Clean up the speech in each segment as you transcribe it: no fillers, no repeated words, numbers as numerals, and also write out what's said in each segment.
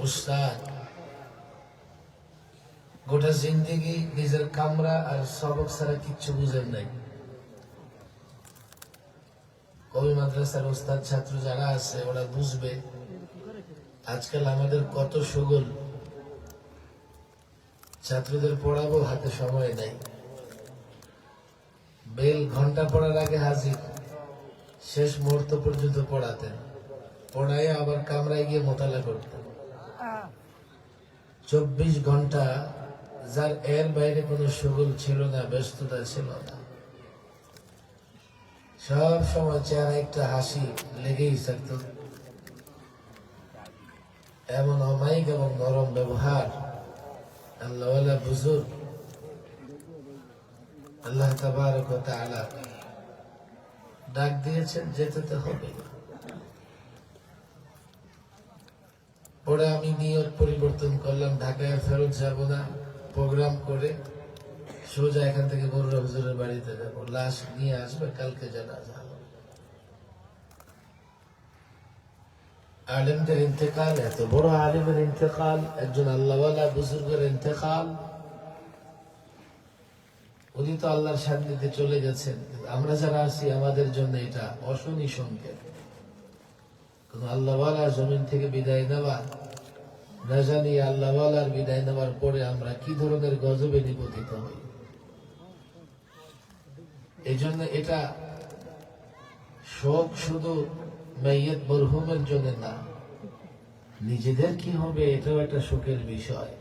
উস্তাদ গোটা জিন্দেগি নিজের কামরা আর সবক ছাড়া কিচ্ছু বুঝেন নাই। কবি মাদ্রাসার উস্তাদ ছাত্র যারা আছে ওরা বুঝবে আজকাল আমাদের কত সুগল, ছাত্রদের পড়াবো হাতে সময় নাই, বেল ঘন্টা পড়ার আগে হাজির, শেষ মুহূর্ত পর্যন্ত পড়াতেন, পড়ায় আবার কামরায় গিয়ে মোতালা করতেন। 24 ঘন্টা, যার এর বাইরে কোনো সুগল ছিল না, ব্যস্ততা ছিল না, সব সময় চেহারা একটা হাসি লেগেই থাকত। এমন অমায়িক এবং নরম ব্যবহার আল্লাহওয়ালা বুজুর্গ, আল্লাহ তাবারক ওয়া তাআলা ডাক দিয়েছেন, যেতে তো হবে। পরে আমি নিয়ত পরিবর্তন করলাম, ঢাকায় ফেরত যাব না, প্রোগ্রাম করে সোজা এখান থেকে বড়রা হুজুরের বাড়িতে যাব, লাশ নিয়ে আসবে, কালকে জানাজা হবে। আলেমদের ইন্তেকাল, এত বড় আলেমের ইন্তেকাল, একজন আল্লাহওয়ালা বুজুর্গের ইন্তেকাল, উনি তো আল্লাহর সান্নিধ্যে চলে গেছেন। আমরা যারা আছি আমাদের জন্য এটা অশনি সংকেত। কোন আল্লাহওয়ালা জমিন থেকে বিদায় নেওয়া, না জানি আল্লাহওয়ালার বিদায় নেওয়ার পরে আমরা কি ধরনের গজবে নিপতিত হই। এই জন্য এটা শোক শুধু মাইয়িত মরহুমের জন্য না, নিজেদের কি হবে এটাও একটা শোকের বিষয়।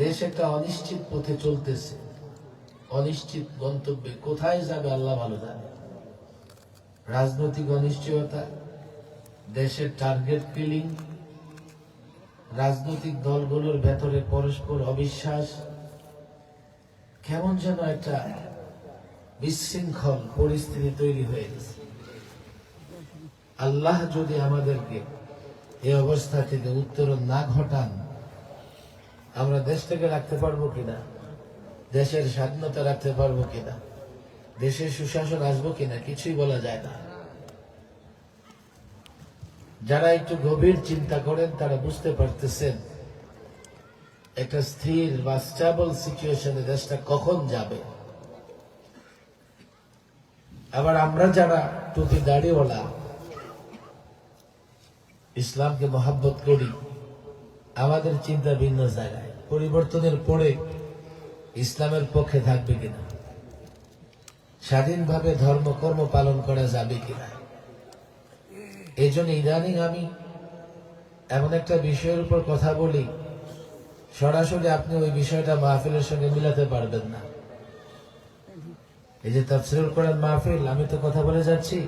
দেশ একটা অনিশ্চিত পথে চলতেছে, অনিশ্চিত গন্তব্যে, কোথায় যাবে আল্লাহ ভালো জানে। রাজনৈতিক অনিশ্চয়তা, দেশের টার্গেট কিলিং, রাজনৈতিক দলগুলোর ভেতরে পরস্পর অবিশ্বাস, কেমন যেন একটা বিশৃঙ্খল পরিস্থিতি তৈরি হয়ে গেছে। আল্লাহ যদি আমাদেরকে এই অবস্থা থেকে উত্তরণ না ঘটান, আমরা দেশটাকে রাখতে পারবো কিনা, দেশের স্বাধীনতা রাখতে পারবো কিনা, দেশের সুশাসন আসবো কিনা, কিছুই বলা যায় না। যারা একটু গভীর চিন্তা করেন তারা বুঝতে পারতেছেন একটা স্থির বা স্টেবল সিচুয়েশনে দেশটা কখন যাবে। আবার আমরা যারা টুপি দাড়িওয়ালা, ইসলামকে মহাব্বত করি, আমাদের চিন্তা ভিন্ন জায়গায়। পরিবর্তনের পরে ইসলামের পক্ষে থাকবে কিনা, স্বাধীনভাবে ধর্মকর্ম পালন করা যাবে কিনা। এই জন্য ইদানিং আমি এমন একটা বিষয়ের উপর কথা বলি, সরাসরি আপনি ওই বিষয়টা মাহফিলের সঙ্গে মিলাতে পারবেন না। এই যে তাফসীরুল কোরআন মাহফিল, আমি তো কথা বলে যাচ্ছি,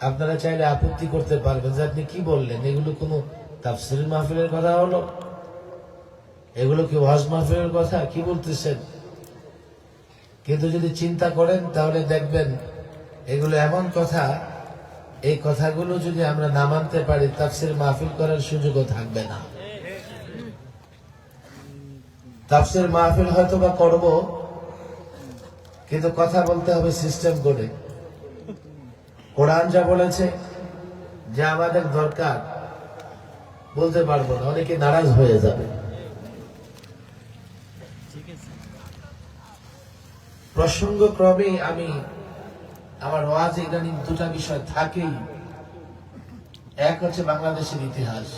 আপনারা চাইলে আপত্তি করতে পারবেন যে আপনি কি বললেন, এগুলো কোনো তাফসীর মাহফিলের কথা হলো, এগুলো কি ওয়াজ মাহফিলের কথা, কি বলতেছেন। কিন্তু যদি চিন্তা করেন তাহলে দেখবেন এগুলো এমন কথা, এই কথাগুলো যদি আমরা না মানতে পারি তাফসীর মাহফিল করার সুযোগও থাকবে না। তাফসীর মাহফিল হয়তো বা করবো, কিন্তু কথা বলতে হবে সিস্টেম করে। কোরআন যা বলেছে যে আমাদের দরকার, বলতে পারবো না, অনেকে নারাজ হয়ে যাবে। প্রসঙ্গক্রমে আমি আমার ওয়াজে ইদানিং দুটা বিষয় থাকেই। এক হচ্ছে বাংলাদেশের ইতিহাস,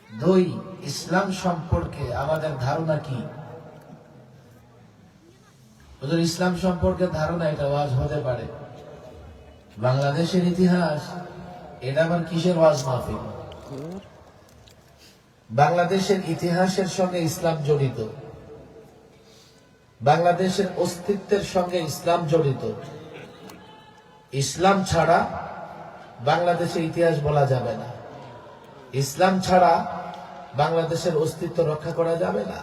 দুই ইসলাম সম্পর্কে আমাদের ধারণা কি। ইসলাম সম্পর্কে ধারণা, এটা ওয়াজ হতে পারে। বাংলাদেশের ইতিহাস, এটা আবার কিসের ওয়াজ মাহফিল। বাংলাদেশের ইতিহাসের সঙ্গে ইসলাম জড়িত, বাংলাদেশের অস্তিত্বের সঙ্গে ইসলাম জড়িত। ইসলাম ছাড়া বাংলাদেশের ইতিহাস বলা যাবে না, ইসলাম ছাড়া বাংলাদেশের অস্তিত্ব রক্ষা করা যাবে না।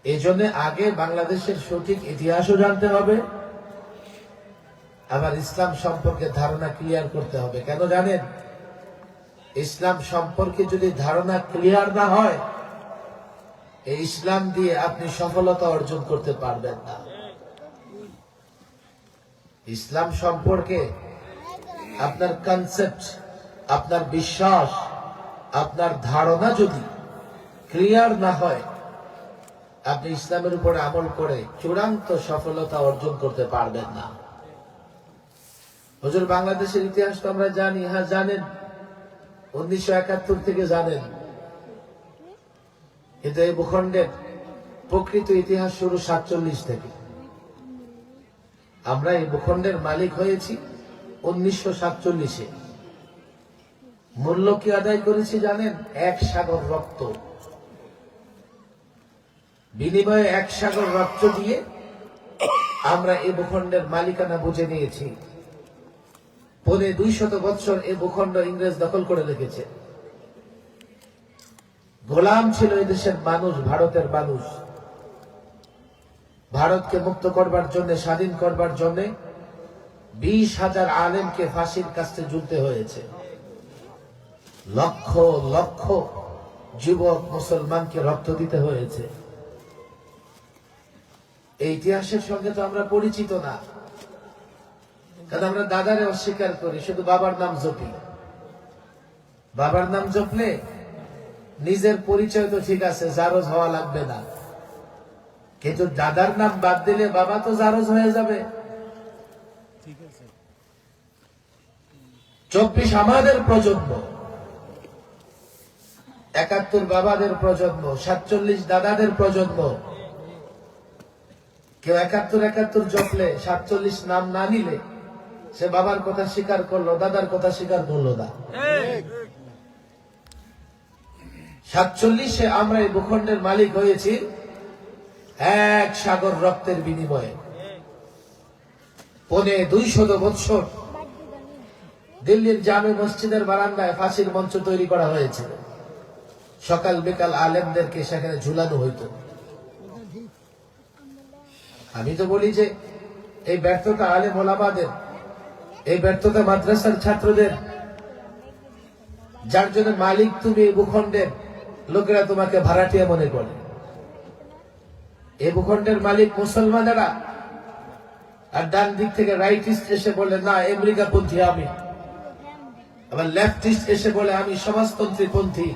এই জন্য আগে বাংলাদেশের সঠিক ইতিহাসও জানতে হবে, আবার ইসলাম সম্পর্কে ধারণা ক্লিয়ার করতে হবে। কেন জানেন, ইসলাম সম্পর্কে যদি ধারণা ক্লিয়ার না হয়, এই ইসলাম দিয়ে আপনি সফলতা অর্জন করতে পারবেন না। ইসলাম সম্পর্কে আপনার কনসেপ্ট, আপনার বিশ্বাস, আপনার ধারণা যদি ক্লিয়ার না হয়, আপনি ইসলামের উপরে আমল করে চূড়ান্ত সফলতা অর্জন করতে পারবেন না। হুজুর, বাংলাদেশের ইতিহাস তো আমরা জানি, হ্যাঁ জানেন, 1971 থেকে জানেন, কিন্তু এই ভূখণ্ডের প্রকৃত ইতিহাস শুরু 47 থেকে। আমরা এই ভূখণ্ডের মালিক হয়েছি 1947-এ। মূল্য কি আদায় করেছি জানেন? 1 সাগর রক্ত। বিনিময়ে 1 সাগর রক্ত দিয়ে আমরা এই ভূখণ্ডের মালিকানা বুঝে নিয়েছি। 200 বছর এই ভূখণ্ড ইংরেজ দখল করে রেখেছে। গোলাম ছিল এই দেশের মানুষ, ভারতের মানুষ। ভারতকে মুক্ত করবার জন্য, স্বাধীন করবার জন্য 20,000 আলেমকে ফাঁসির কাছে ঝুলতে হয়েছে। লক্ষ লক্ষ যুবক মুসলমানকে রক্ত দিতে হয়েছে। এই ইতিহাসের সঙ্গে তো আমরা পরিচিত না, কারণ আমরা দাদারে অস্বীকার করি, শুধু বাবার নাম জপি। বাবার নাম জপলে নিজের পরিচয় তো ঠিক আছে, জারজ হওয়া লাগবে না, কিন্তু দাদার নাম বাদ দিলে বাবা তো জারজ হয়ে যাবে। 24 আমাদের প্রজন্ম, 71 বাবাদের প্রজন্ম, 47 দাদাদের প্রজন্ম। কেউ 71 জপলে 47 নাম না নিলে সে বাবার কথা স্বীকার করলো, দাদার কথা স্বীকার করলো না। 47-এ আমরা এই ভূখণ্ডের মালিক হয়েছি 1 সাগর রক্তের বিনিময়ে। 250 বছর দিল্লির জামে মসজিদের বারান্দায় ফাঁসির মঞ্চ তৈরি করা হয়েছিল। সকাল বিকাল আলেমদেরকে সেখানে ঝুলানো হইতো। আমি তো বলি যে এই ব্যর্থতা আলেম ওলামাদের, এই ব্যর্থতা মাদ্রাসার ছাত্রদের, যার জন্য মালিক তুমি এই ভূখণ্ডের, লোকেরা তোমাকে ভাড়াটিয়া মনে করে। এই ভূখণ্ডের মালিক মুসলমানেরা, আর ডান দিক থেকে রাইটিস্ট এসে বলে না আমেরিকা পন্থী আমি, আবার লেফটিস্ট এসে বলে আমি সমাজতন্ত্রী পন্থী।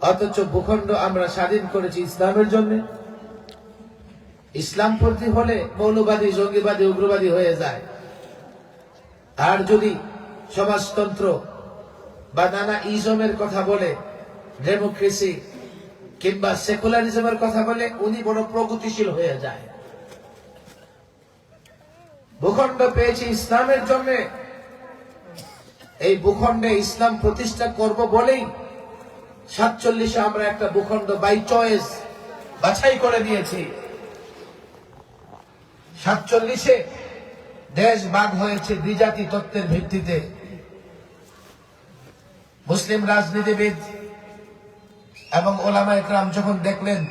অথচ ভূখণ্ড আমরা স্বাধীন করেছি ইসলামের জন্য। ইসলামপন্থী হলে মৌলবাদী, জঙ্গিবাদী, উগ্রবাদী হয়ে যায়। আর যদি সমাজতন্ত্র বা নানা ইজমের কথা বলে, ডেমোক্রেসি কিংবা সেকুলারিজমের কথা বলে, উনি বড় প্রগতিশীল হয়ে যায়। ভূখণ্ড পেয়েছি ইসলামের জন্য। এই ভূখণ্ডে ইসলাম প্রতিষ্ঠা করব বলেই 47-এ আমরা একটা ভূখণ্ড বাই চয়েস বাছাই করে নিয়েছি। 47-এ দেশ ভাগ হয়েছে দ্বিজাতি তত্ত্বের ভিত্তিতে। মুসলিম রাজনীতিবিদ এবং ওলামা একরাম যখন দেখলেন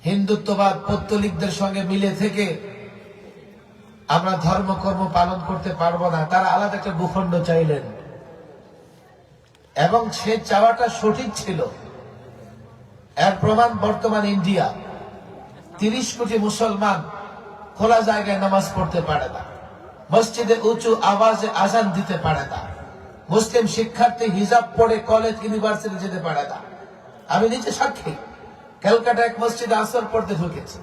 হিন্দুত্ববাদ পৌত্তলিকদের সঙ্গে মিলে থেকে আমরা ধর্মকর্ম পালন করতে পারবো না, তারা আলাদা একটা ভূখণ্ড চাইলেন। এবং সে চাওয়াটা সঠিক ছিল। এর প্রমাণ বর্তমান ইন্ডিয়া। 30 কোটি মুসলমান খোলা জায়গায় নামাজ পড়তে পারে না, মসজিদে উঁচু আওয়াজে আজান দিতে পারে না, মুসলিম শিক্ষার্থী হিজাব পড়ে কলেজ ইউনিভার্সিটি যেতে পারে না। আমি নিজে সাক্ষী। ক্যালকাটা এক মসজিদে আসর পড়তে ঢুকেছি,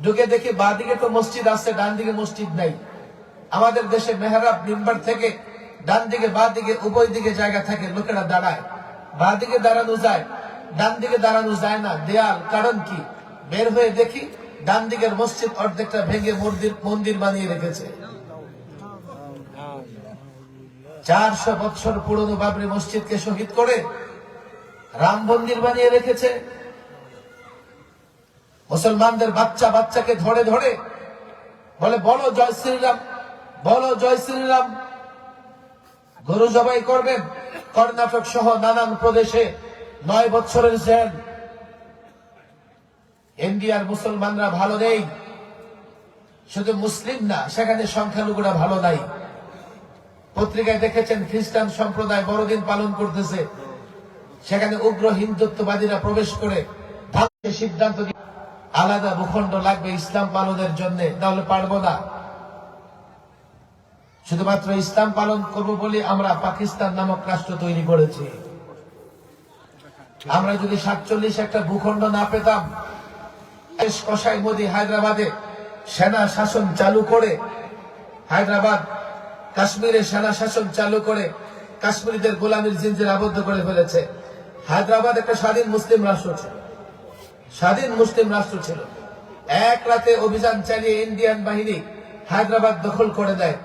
ঢুকে দেখি বাঁদিকে তো মসজিদ আছে, ডান দিকে মসজিদ নাই। আমাদের দেশে মেহরাব মিম্বার থেকে ডান দিকে বাঁ দিকে উভয় দিকে জায়গা থাকে, লোকেরা দাঁড়ায়। বাঁ দিকে দাঁড়ানো যায়, ডান দিকে দাঁড়ানো যায় না। দেয়াল, কারণ কি? বের হয়ে দেখি ডান দিকের মসজিদ অর্ধেকটা ভেঙে মন্দির বানিয়ে রেখেছে। 400 বছর পুরনো বাবরি মসজিদকে শহীদ করে রাম মন্দির বানিয়ে রেখেছে। মুসলমানদের বাচ্চা বাচ্চাকে ধরে ধরে বলে বলো জয় শ্রীরাম, বলো জয় শ্রীরাম। গরু জবাই করবেন। কর্ণাটক সহ নানান প্রদেশে 9 বছরের জেল। ইন্ডিয়ার মুসলমানরা ভালো নেই, শুধু মুসলিম না, সেখানে সংখ্যালঘুরা ভালো নাই। পত্রিকায় দেখেছেন খ্রিস্টান সম্প্রদায় বড়দিন পালন করতেছে, সেখানে উগ্র হিন্দুত্ববাদীরা প্রবেশ করে সিদ্ধান্ত আলাদা ভূখণ্ড লাগবে ইসলাম পালনের জন্য, তাহলে পারবো না। শুধুমাত্র ইসলাম পালন করব বলে আমরা পাকিস্তান নামক রাষ্ট্র তৈরি করেছি। আমরা যদি 47 একটা ভূখণ্ড না পেতাম, কসাই মোদী হায়দ্রাবাদে সেনা শাসন চালু করে, হায়দ্রাবাদ কাশ্মীরে সেনা শাসন চালু করে কাশ্মীরিদের গোলামীর জিঞ্জিরে আবদ্ধ করে ফেলেছে। হায়দ্রাবাদ একটা স্বাধীন মুসলিম রাষ্ট্র ছিল, স্বাধীন মুসলিম রাষ্ট্র ছিল। এক রাতে অভিযান চালিয়ে ইন্ডিয়ান বাহিনী হায়দ্রাবাদ দখল করে দেয়।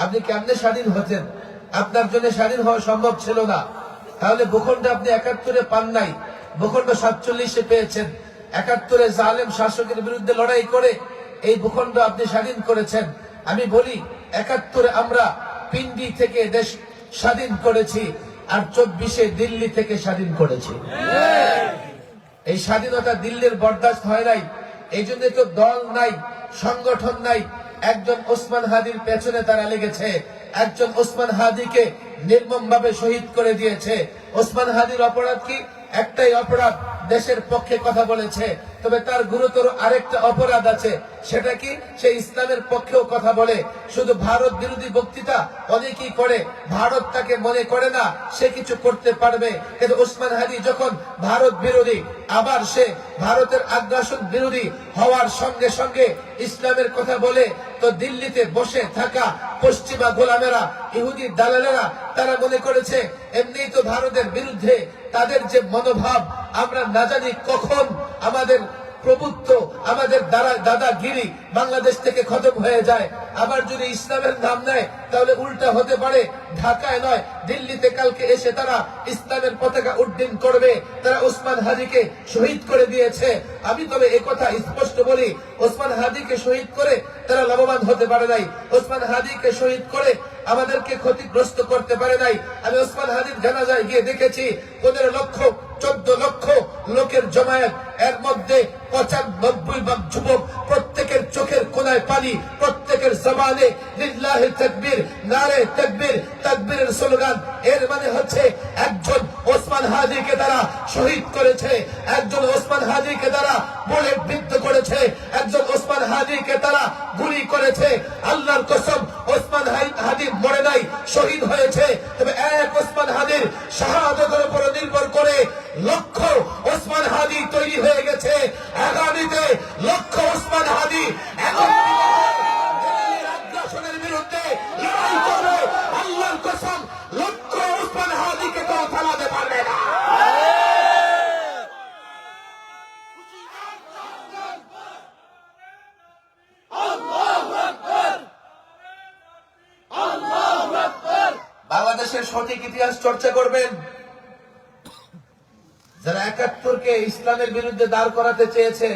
আপনি কেমনে স্বাধীন হতেন? আপনার জন্য স্বাধীন হওয়া সম্ভব ছিল না। তাহলে ভূখণ্ড আপনি 71-এ পান নাই, ভূখণ্ড 47-এ পেয়েছেন। 71-এ জালেম শাসকের বিরুদ্ধে লড়াই করে এই ভূখণ্ড আপনি স্বাধীন করেছেন। আমি বলি 71-এ আমরা পিন্ডি থেকে দেশ স্বাধীন করেছি, আর 24-এ দিল্লি থেকে স্বাধীন করেছি। এই স্বাধীনতা দিল্লির বরদাস্ত হয় নাই। এই জন্য তো দল নাই, সংগঠন নাই। একজন ওসমান হাদির পেছনে তারা লেগেছে, একজন ওসমান হাদিকে নির্মম ভাবে শহীদ করে দিয়েছে। ওসমান হাদির অপরাধ কি? একটাই অপরাধ, দেশের পক্ষে কথা বলেছে। তবে তার গুরুতর আরেকটা অপরাধ আছে, সেটা কি? সে ইসলামের পক্ষেও কথা বলে। শুধু ভারত বিরোধী বক্তৃতা অনেকেই করে, ভারত তাকে মনে করে না সে কিছু করতে পারবে। কিন্তু ওসমান হাদি যখন ভারত বিরোধী, আবার সে ভারতের আগ্রাসন বিরোধী হওয়ার সঙ্গে সঙ্গে ইসলামের কথা বলে, তো দিল্লিতে বসে থাকা পশ্চিমা গোলামেরা, ইহুদি দালালেরা তারা মনে করেছে এমনি তো ভারতের বিরুদ্ধে তাদের যে মনোভাব, আমরা না জানি কখন আমাদের প্রভুত্ব, আমাদের দাদাগিরি বাংলাদেশ থেকে খতম হয়ে যায়। আবার যদি ইসলামের নাম নেয় তাহলে উল্টা হতে পারে। ঢাকায় নয়, দিল্লিতে কালকে এসে তারা ইসলামের পতাকা উড্ডীন করবে। তারা ওসমান হাদিকে শহীদ করে দিয়েছে। আমি তবে একথা স্পষ্ট বলি, ওসমান হাদিকে শহীদ করে তারা লাভবান হতে পারে নাই। ওসমান হাদিকে শহীদ করে আমাদেরকে ক্ষতিগ্রস্ত করতে পারে নাই। আমি ওসমান হাদির জানাজায় গিয়ে দেখেছি 15 লক্ষ 14 লক্ষ লোকের জমায়েত, এর মধ্যে 95 ভাগ যুবক, প্রত্যেকের চোখের কোনায় পানি, প্রত্যেকের জবানে লিল্লাহি তাকবীর, নারে তাকবীর, তাকবীরের স্লোগান। এর মানে হচ্ছে একজন ওসমান হাদিকে তারা শহীদ করেছে, একজন ওসমান হাদিকে তারা বুলেট বিদ্ধ করেছে, একজন ওসমান হাদিকে তারা গুলি করেছে। আল্লাহর কসম, ওসমান হাদি মরে নাই, শহীদ হয়েছে। তবে এক ওসমান হাদির শাহাদাতের উপর নির্ভর করে লক্ষ ওসমান হাদি তৈরি হয়ে গেছে। আগামীতে লক্ষ ওসমান হাদি আগ্রাসনের বিরুদ্ধে লড়াই করবে। আল্লাহর কসম, লক্ষ ওসমান হাদিকে তো থামাতে পারবে না। বাংলাদেশের সঠিক ইতিহাস চর্চা করবেন। যারা 71-কে ইসলামের বিরুদ্ধে দাঁড় করাতে চেয়েছে,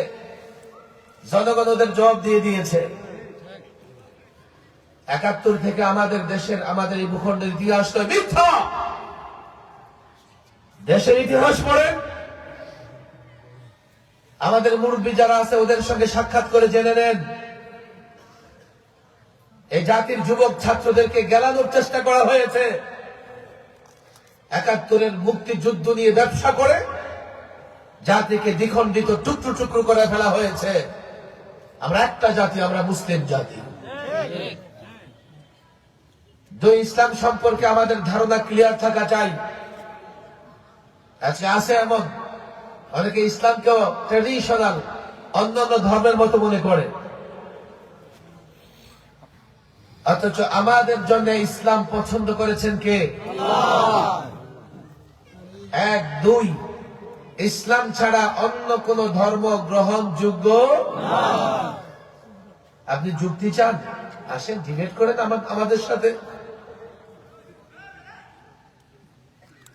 জনগণ ওদের জবাব দিয়ে দিয়েছে। 71 থেকে আমাদের দেশের, আমাদের এই ভূখণ্ডের ইতিহাস তো মিথ্যা। দেশের ইতিহাস পড়েন, আমাদের মুরব্বী যারা আছে ওদের সঙ্গে সাক্ষাৎ করে জেনে নেন। এই জাতির যুবক ছাত্রদেরকে গেলানোর চেষ্টা করা হয়েছে। 71-এর মুক্তিযুদ্ধ নিয়ে ব্যবসা করে জাতিকে দ্বিখণ্ডিত, টুকরো টুকরো করে ফেলা হয়েছে। আমরা একটা জাতি, আমরা মুসলিম জাতি। দুই, ইসলাম সম্পর্কে আমাদের ধারণা ক্লিয়ার থাকা চাই। আজকে আছে এমন অনেকে ইসলামকেও ট্রেডিশনাল, অন্যান্য ধর্মের মতো মনে করে, অথচ আমাদের জন্য ইসলাম পছন্দ করেছেন কে? আল্লাহ। 1, 2, ইসলাম ছাড়া অন্য কোন ধর্ম গ্রহণযোগ্য না। আপনি যুক্তি চান? আসেন ডিবেট করেন আমাদের সাথে।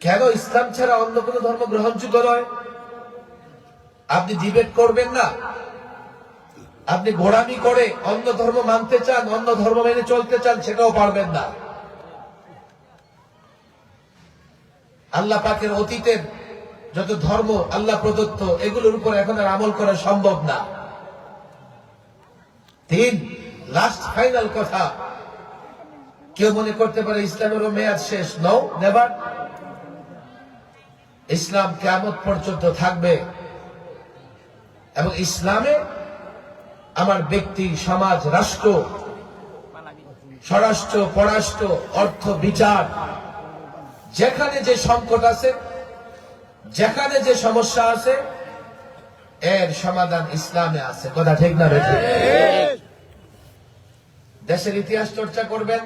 কেন ইসলাম ছাড়া অন্য কোন ধর্ম গ্রহণযোগ্য নয়? আপনি ডিবেট করবেন না, আপনি গোড়ামি করে অন্য ধর্ম মানতে চান, অন্য ধর্ম মেনে চলতে চান, সেটাও পারবেন না। আল্লাহ পাকের অতীতের যত ধর্ম আল্লাহ প্রদত্ত, এগুলোর উপর এখন আর আমল করা সম্ভব না। 3, লাস্ট ফাইনাল কথা, কেউ মনে করতে পারে ইসলামেরও মেয়াদ শেষ। No, never. ইসলাম কিয়ামত পর্যন্ত থাকবে এবং ইসলামে আমার ব্যক্তি, সমাজ, রাষ্ট্র স্বরাষ্ট্র, পররাষ্ট্র, অর্থ, বিচার, যেখানে যে সংকট আছে, যেখানে যে সমস্যা আছে, এর সমাধান ইসলামে আছে। কথা ঠিক না বেঠিক? দেশের ইতিহাস চর্চা করবেন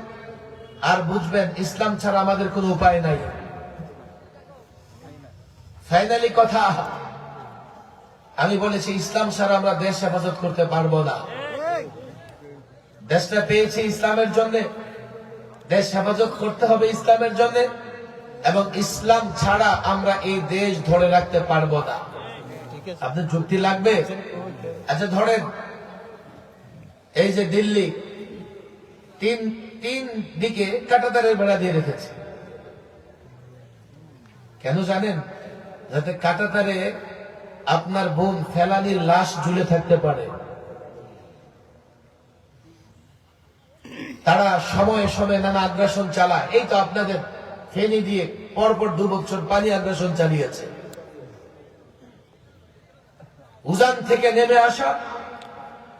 আর বুঝবেন ইসলাম ছাড়া আমাদের কোনো উপায় নাই। ফাইনালি কথা আমি বলেছি, ইসলাম ছাড়া আমরা দেশ হেফাজত করতে পারবো না। দেশটা পেয়েছি ইসলামের জন্য, দেশ হেফাজত করতে হবে ইসলামের জন্য, এবং ইসলাম ছাড়া আমরা এই দেশ ধরে রাখতে পারবো না। আপনার যুক্তি লাগবে? আচ্ছা ধরেন, এই যে দিল্লি তিন দিকে কাঁটাতারের বেড়া দিয়ে রেখেছে, কেন জানেন? যাতে কাঁটাতারে আপনার বোন ফেলানির লাশ ঝুলে থাকতে পারে। তারা সময়ে সময়ে নানা আগ্রাসন চালায়। এই তো আপনাদের ফেনী দিয়ে পরপর 2 বছর পানি আগ্রাসন চালিয়েছে। উজান থেকে নেমে আসা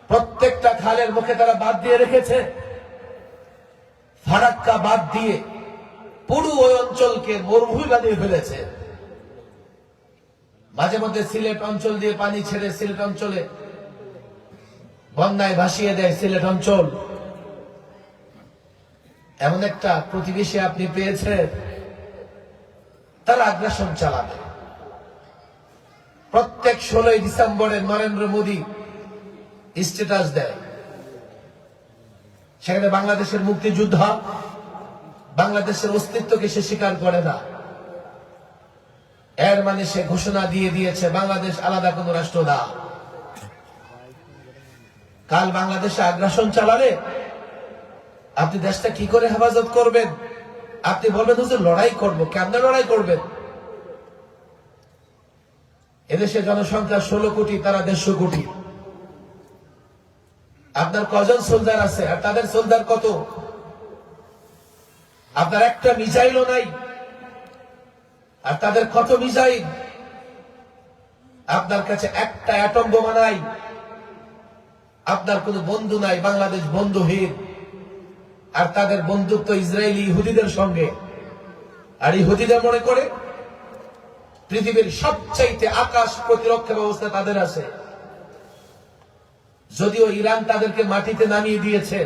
প্রত্যেকটা খালের মুখে তারা বাদ দিয়ে রেখেছে। ফারাক্কা বাদ দিয়ে পুরো ওই অঞ্চলকে মরুভূমি বানিয়ে ফেলেছে। মাঝে মধ্যে সিলেট অঞ্চল দিয়ে পানি ছেড়ে সিলেট অঞ্চলে বন্যায় ভাসিয়ে দেয় সিলেট অঞ্চল। এমন একটা প্রতিবেশী আপনি পেয়েছেন, তারা আগ্রাসন চালাবে। প্রত্যেক 16 ডিসেম্বরে নরেন্দ্র মোদী স্ট্যাটাস দেয়, সেখানে বাংলাদেশের মুক্তিযুদ্ধ, বাংলাদেশের অস্তিত্বকে সে স্বীকার করে না। এর মানে সে ঘোষণা দিয়ে দিয়েছে বাংলাদেশ আলাদা কোন রাষ্ট্র না। কাল বাংলাদেশে আগ্রাসন চালালে আপনি দেশটা কি করে হেফাজত করবেন? আপনি বলবেন হুজুর লড়াই করবো। কেমনে লড়াই করবেন? এদেশে জনসংখ্যা 16 কোটি, তারা 150 কোটি। আপনার কজন সোলজার আছে আর তাদের সোলজার কত? আপনার একটা মিসাইলও নাই আর তাদের কত মিসাইল? আপনার কাছে একটা অ্যাটম বোমা নাই, আপনার কোনো বন্ধু নাই, বাংলাদেশ বন্ধুহীন। আর তাদের বন্ধুত্ব ইসরায়েলি ইহুদিদের সঙ্গে। আর ইহুদিদের মনে করে পৃথিবীর সবচাইতে আকাশ প্রতিরক্ষা ব্যবস্থা তাদের আছে। যদিও ইরান তাদেরকে মাটিতে নামিয়ে দিয়েছে,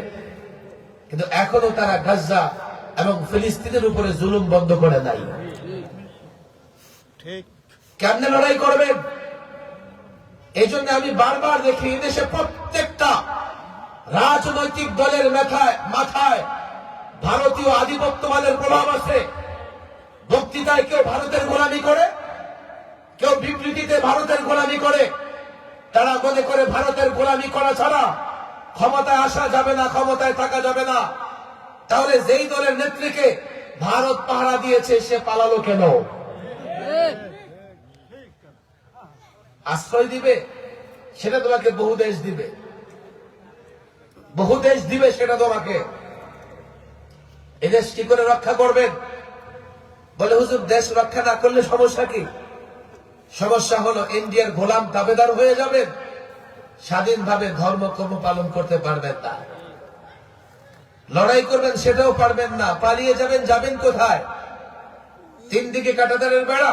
কিন্তু এখনো তারা গাজা এবং ফিলিস্তিনের উপরে জুলুম বন্ধ করে নাই। কেমনে লড়াই করবেন? এই জন্য আমি বারবার দেখি এদেশে প্রত্যেকটা রাজনৈতিক দলের মাথায় ভারতীয় আধিপত্যবাদের প্রভাব আছে। বক্তৃতায় কেউ ভারতের গোলামি করে, কেউ বিবৃতিতে ভারতের গোলামি করে। তারা মনে করে ভারতের গোলামি করা ছাড়া ক্ষমতায় আসা যাবে না, ক্ষমতায় থাকা যাবে না। তাহলে যেই দলের নেত্রীকে ভারত পাহারা দিয়েছে সে পালালো কেন? আশ্রয় দিবে? সেটা তোমাকে বহু দেশ দিবে, বহু দেশ দিবে সেটা তোমাকে। এদেশ কি করে রক্ষা করবেন? বলে হুজুর দেশ রক্ষা না করলে সমস্যা কি? সমস্যা হলো ইন্ডিয়ার গোলাম দাবেদার হয়ে যাবেন, স্বাধীনভাবে ধর্মকর্ম পালন করতে পারবেন না। লড়াই করবেন সেটাও পারবেন না, পালিয়ে যাবেন। যাবেন কোথায়? 3 দিকে কাঁটাতারের বেড়া,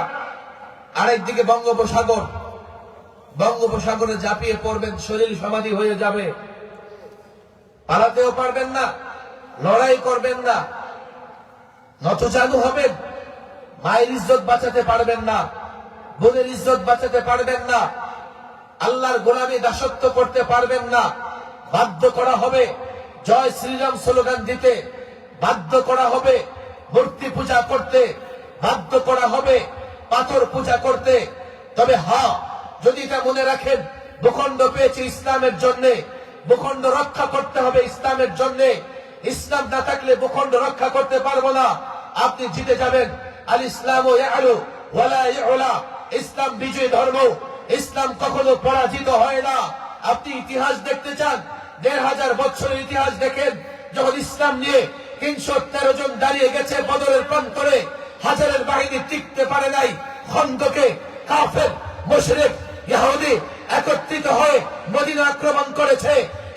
আরেকদিকে বঙ্গোপসাগর। বঙ্গোপসাগরে ঝাঁপিয়ে পড়বেন, শরীর সমাধি হয়ে যাবে। পালাতেও পারবেন না, লড়াই করবেন না, নতজানু হবেন। মায়ের ইজ্জত বাঁচাতে পারবেন না, বোনের ইজ্জত বাঁচাতে পারবেন না, আল্লাহর গোলামি দাসত্ব করতে পারবেন না। বাধ্য করা হবে জয় শ্রীরাম স্লোগান দিতে, বাধ্য করা হবে মূর্তি পূজা করতে, বাধ্য করা হবে পাথর পূজা করতে। তবে যদি এটা মনে রাখেন, ভূখণ্ড পেয়েছে ইসলামের জন্য, ভূখণ্ড রক্ষা করতে হবে ইসলামের জন্য। ইসলাম না থাকলে ভূখণ্ড রক্ষা করতে পারবো না। আপনি জিতে যাবেন। আল ইসলাম ইয়ালু ওয়ালা ইউলা, ইসলাম বিজয়ী ধর্ম। ইসলাম কখনো পরাজিত হয় না। আপনি ইতিহাস দেখতে চান, 1500 বছরের ইতিহাস দেখেন। যখন ইসলাম নিয়ে 313 জন দাঁড়িয়ে গেছে বদরের প্রান্তরে, হাজারের বাহিনী টিকতে পারে নাই। খন্দকে কাফের, মুশরিক, ইহুদি একত্রিত হয়ে মদিনা আক্রমণ করেছে।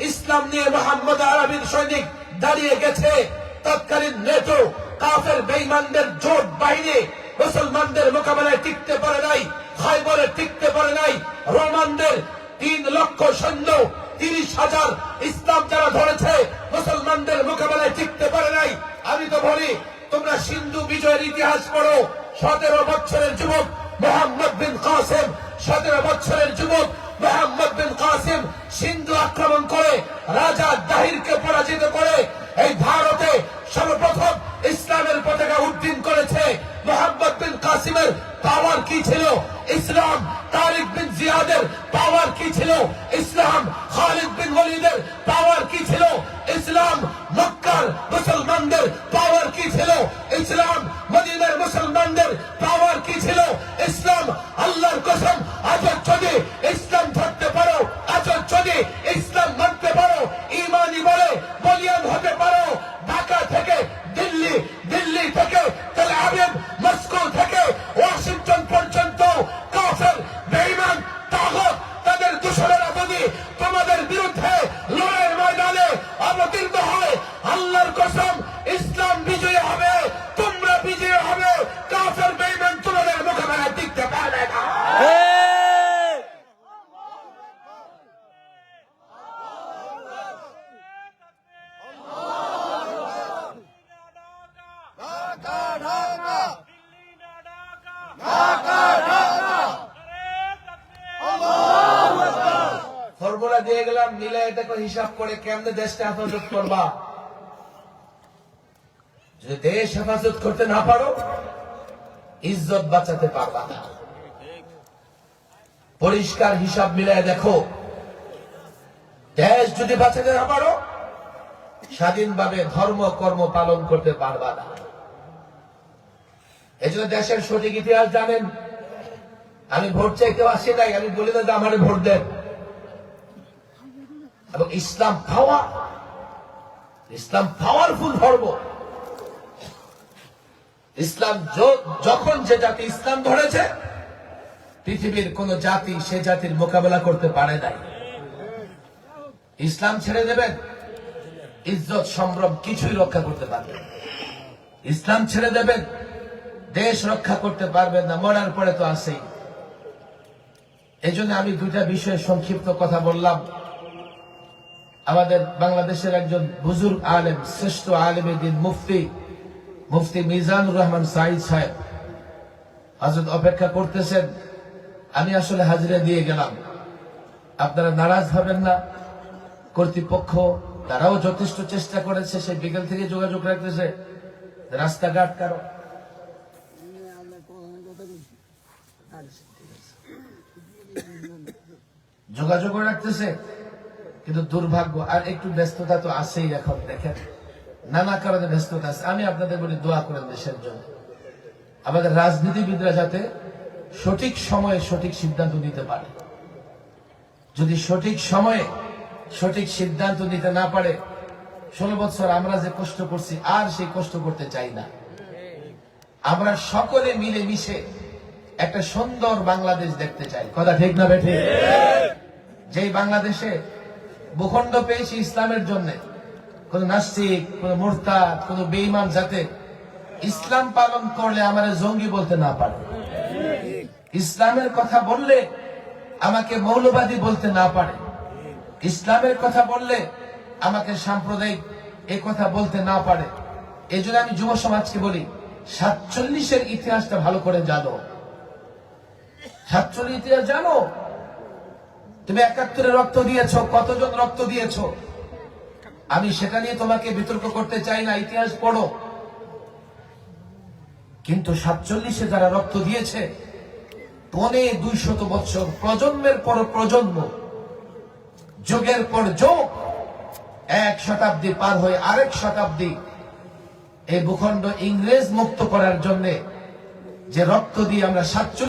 ইসলাম নিয়ে মুহাম্মদ আরবির সৈনিক দাঁড়িয়ে গেছে। তৎকালীন নেটো কাফের বেঈমানদের জোট বাহিনী মুসলমানদের মোকাবেলায় টিকতে পারে নাই, খায়বরে টিকতে পারে নাই। রোমানদের 3 লক্ষ সৈন্য 30,000 ইসলাম যারা ধরেছে মুসলমানদের মোকাবেলায় টিকতে পারে নাই। আমি তো বলি তোমরা সিন্ধু বিজয়ের ইতিহাস পড়ো। 17 বছরের যুবক মোহাম্মদ বিন কাসেম, 17 বছরের যুবক মোহাম্মদ বিন কাসেম সিন্ধু আক্রমণ করে রাজা দাহিরকে পরাজিত করে এই ভারতে সর্বপ্রথম ইসলামের পতাকা উড্ডীন করেছে। মোহাম্মদ বিন কাসিমের পাওয়ার কি ছিল? ইসলাম। তারিক বিন জিয়াদের পাওয়ার কি ছিল? ইসলাম। খালিদ বিন ওয়ালিদের পাওয়ার কি ছিল? ইসলাম। মক্কার মুসলমানদের পাওয়ার কি ছিল? ইসলাম। মদিনার মুসলমানদের পাওয়ার কি ছিল? ইসলাম। আল্লাহর কসম, আজ যদি ইসলাম ধরতে পারো, আজ যদি ইসলাম মানতে পারো, ঈমানি বলে বলিয়ান হতে পারো, ঢাকা থেকে দিল্লি, দিল্লি থেকে তেল আবিব, মস্কো থেকে ওয়াশিংটন পর্যন্ত কাফের বেঈমান তাগুত তাদের দূষণেরা যদি তোমাদের বিরুদ্ধে লড়াইয়ের ময়দানে অবতীর্ণ হয়, আল্লাহর কসম ইসলাম বিজয়ী হবে, তোমরা বিজয়ী হবে। কাফের বেঈমান তোমাদের মোকাবেলায় টিকতে পারবে না। ফর্মুলা দিয়ে গেলাম, মিলে এটাকে হিসাব করে কেমনে দেশটা হেফাজত করবা। যদি দেশ হেফাজত করতে না পারো, ইজ্জত বাঁচাতে পারবা না। পরিষ্কার হিসাব মিলায় দেখো, দেশ যদি বাঁচাতে না পারো, স্বাধীনভাবে ধর্ম কর্ম পালন করতে পারবা না। এই জন্য দেশের সঠিক ইতিহাস জানেন। আমি ভোট চাইতেও আসি নাই, আমি বলি না যে আমার ভোট দেন। এবং ইসলাম পাওয়ার, ইসলাম পাওয়ারফুল ধর্ম। ইসলাম যখন যে জাতি ইসলাম ধরেছে, পৃথিবীর কোন জাতি সে জাতির মোকাবেলা করতে পারে নাই। ইসলাম ছেড়ে দেবেন, ইজ্জত সম্ভ্রম কিছুই রক্ষা করতে পারবেন। ইসলাম ছেড়ে দেবেন, দেশ রক্ষা করতে পারবেন না, মরার পরে তো আছেই। এই জন্য আমি 2টা বিষয়ে সংক্ষিপ্ত কথা বললাম। আমাদের বাংলাদেশের একজন বুজুর্গ আলেম, শ্রেষ্ঠ আলেম দ্বীন মুফতি মিজানুর রহমান সাঈদ সাহেব হযরত অপেক্ষা করতেছেন। আমি আসলে হাজিরা দিয়ে গেলাম, আপনারা নারাজ হবেন না। কর্তৃপক্ষ তারাও যথেষ্ট চেষ্টা করেছে, সেই বিকেল থেকে যোগাযোগ রাখতেছে, রাস্তাঘাট কারো যোগাযোগ রাখতেছে। কিন্তু দুর্ভাগ্য, আর একটু ব্যস্ততা তো আছেই। এখন দেখেন নানা কারণে ব্যস্ততা আছে। আমি আপনাদের বলি দোয়া করেন দেশের জন্য। আমাদের রাজনীতিবিদরা যাতে সঠিক সময়ে সঠিক সিদ্ধান্ত নিতে পারে। যদি সঠিক সময়ে সঠিক সিদ্ধান্ত নিতে না পারে, 16 বছর আমরা যে কষ্ট করছি আর সেই কষ্ট করতে চাই না। আমরা সকলে মিলে মিশে একটা সুন্দর বাংলাদেশ দেখতে চাই। কথা ঠিক না বেঠে? যেই বাংলাদেশে ভূখণ্ড পেয়েছি ইসলামের জন্য, কোন নাস্তিক, কোন মুরতাদ, কোন বেঈমান যাতে ইসলাম পালন করলে আমাদের জঙ্গি বলতে না পারে, ইসলামের কথা বললে আমাকে মৌলবাদী বলতে না পারে, ইসলামের কথা বললে আমাকে সাম্প্রদায়িক এ কথা বলতে না পারে। এই জন্য আমি যুব সমাজকে বলি, 47-এর ইতিহাসটা ভালো করে জানো। 47 ইতিহাস জানো। তুমি 71-এ রক্ত দিয়েছ, কতজন রক্ত দিয়েছ, আমি সেটা নিয়ে তোমাকে বিতর্ক করতে চাই না। ইতিহাস পড়ো। কিন্তু 47-এ যারা রক্ত দিয়েছে, 200 বছর, প্রজন্মের পর প্রজন্ম, যুগের পর যুগ, 1 শতাব্দী পার হয়ে আরেক শতাব্দী এই ভূখণ্ড ইংরেজ মুক্ত করার জন্য যে রক্ত দিয়ে আমরা 47